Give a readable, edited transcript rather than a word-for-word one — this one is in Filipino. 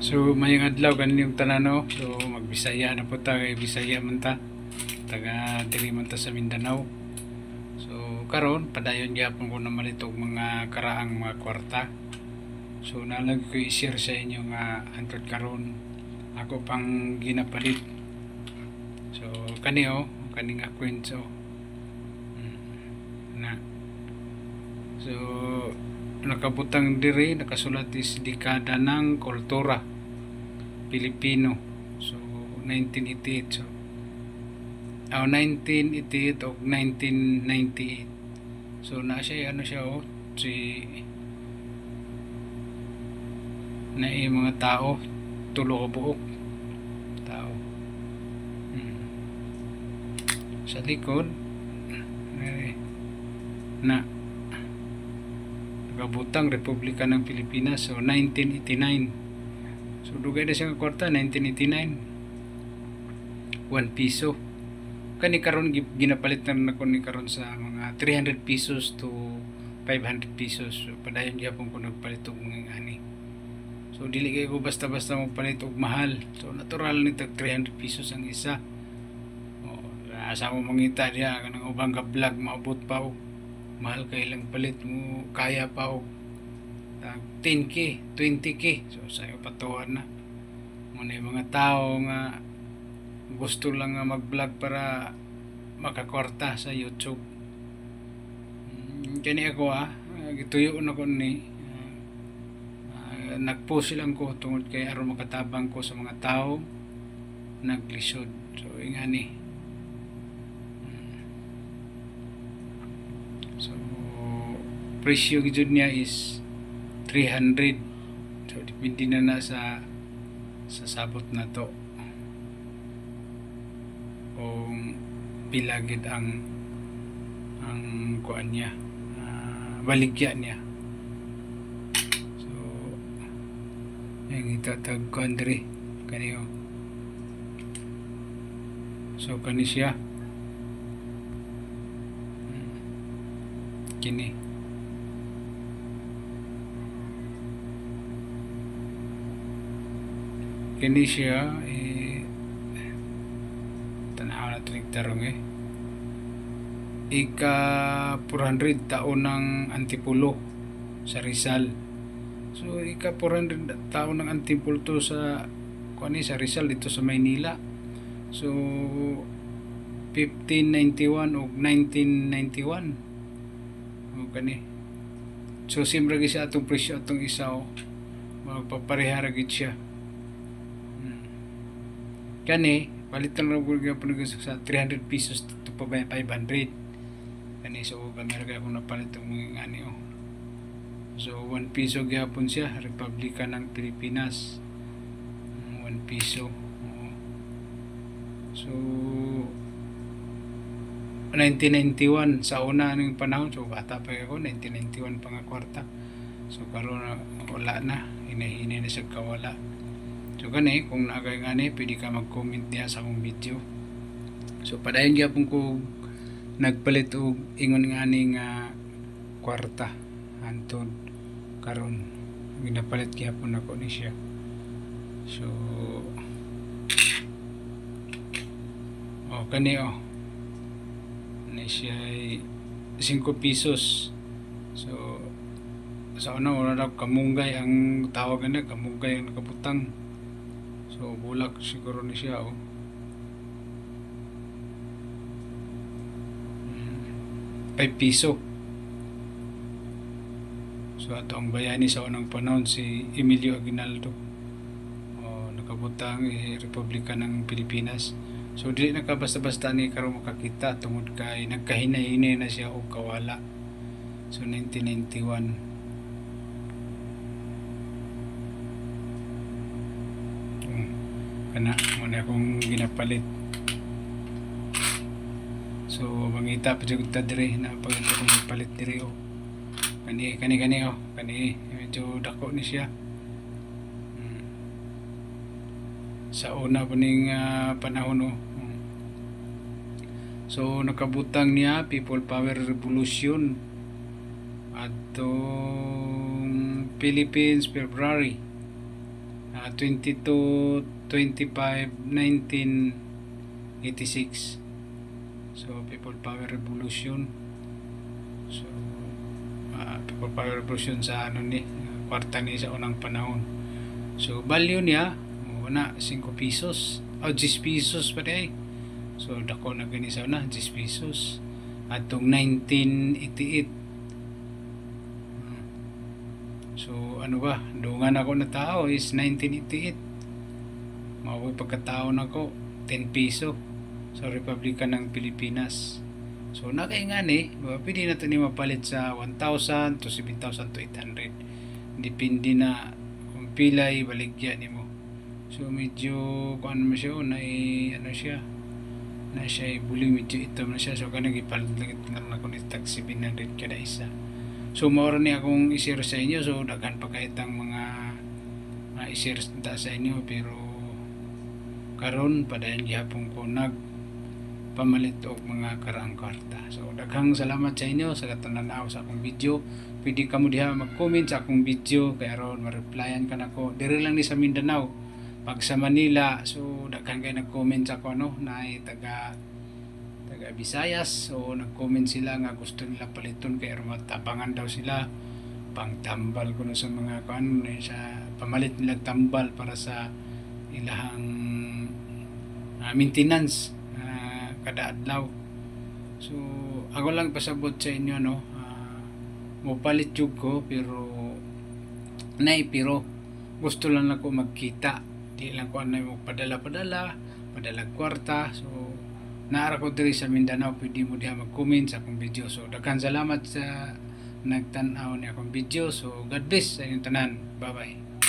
So mayang adlaw ganing tanano. So magbisaya na po ta, kay Bisaya man ta. Taga diri man ta sa Mindanao. So karon padayon gyapon ko na malitog mga karaang mga kwarta. So nalag ko i-share sa inyo nga antod karon ako pang ginapalit. So kaning kwento na. So nakabutang diri nakasulat is dekada ng kultura Pilipino. So 1988. So 1988 o 1998. So na siya si na mga tao tulo ka buok tao sa likod na nakabutang Republika ng Pilipinas. So 1989. So dugay na siya nga kwarta 1989. 1 piso kani karon ginapalit na nako ni karon sa mga 300 pesos to 500 pesos. So padayon gyapon ko nagpalit og mga ani. So dili kay ko basta-basta magpalit og mahal. So natural ni tag 300 pesos ang isa. Asa mo mangita diha kanang ubang ka vlog maabot pa og mahal kay lang palit mo kaya pa og 10k 20k. So sayo patuhan na mo na mga tao nga gusto lang nga mag-vlog para makakwarta sa YouTube. Kani ako gituyo na ko ni nagpost lang ko tungod kay aron makatabang ko sa mga tao naglisod. So ingani. So presyo gid niya is 300. So depende na sa sabot na to kung pila gid ang kuan niya baligya niya. So yung itatag kuan diri kaniyo. So kani siya kini siya tanaw na ito nagtarong ika 400 taon ng Antipolo sa Rizal. So ika 400 taon ng Antipolo to sa sa Rizal dito sa Maynila. So 1591 o 1991 kani. So simra gid siya atong presyo atong isa magpapareha ra gid siya. Kani palitan ra gud gyapon sa 300 pesos to 500 kani. So kamera kay akong napalit og mga ani So 1 piso gyapon siya Republika ng Pilipinas. 1 piso. So 1991 sa una ning panahon. So bata pa ako 1991 pa nga kwarta. So karon wala na hinahinay na sa kawala. So kani kung naagay ngani pwede ka mag-comment diha sa akong video. So padayon gyapon ko nagpalit og ingon ngani nga kwarta antod karon ginapalit gyapon ako ni siya. So kani ni siya 5 pesos. So sa una wala daw kamunggay ang tawag na kamunggay ang nakabutang. So bulak siguro ni siya 5 piso. So ato ang bayani sa unang panahon si Emilio Aguinaldo. Nakabutang Republika ng Pilipinas. So dili na ka basta-basta ni karon makakita tungod kay nagkahinay-hinay na siya og kawala. So 1991. Kana mo na akong ginapalit. So mangita pa jud ta diri na pag akong palit diri kani medyo dako ni siya. Sa una po ning panahon So nakabutang niya People Power Revolution atong Philippines February 22-25-1986. So People Power Revolution. So People Power Revolution sa kwarta ni sa unang panahon. So value niya na 5 pesos o 10 pesos pa di. So dako na gani sa una 10 pesos atong 1988. So dungan ako na tao is 1988. Mao pagkatao nako 10 peso sa Republika ng Pilipinas. So nakay nga pwede na ito ni mapalit sa 1,000 to 7,000 to 800. Depende na kung pilay baligya nimo. So medyo kuan mo siya na siya buli medyo itom na siya. So kanang gipalit lang na ko ni tag 700 kada isa. So mao ni akong i-share sa inyo. So daghan pa kahit ang mga i-share sa inyo, pero karon padayon gihapon ko pamalit og mga karaang kwarta. So daghang salamat sa inyo sa katanaw sa akong video. Pwede kamo diha mag-comment sa akong video kay aron ma-replyan ka nako. Diri lang ni sa Mindanao. Pag sa Manila, so daghang kay nag-comment sa ako na taga Visayas. So nag-comment sila nga gusto nila paliton kay aron matabangan daw sila pang tambal kuno sa mga sa pamalit nila tambal para sa ilahang maintenance kada adlaw. So ako lang pasabot sa inyo mopalit jud ko pero gusto lang ako magkita, di lang ko mo padala kwarta. So naara ko diri sa Mindanao, pwede mo diha mag-comment sa akong video. So daghan salamat sa nagtan-aw ni akong video. So God bless sa inyong tanan. Bye bye.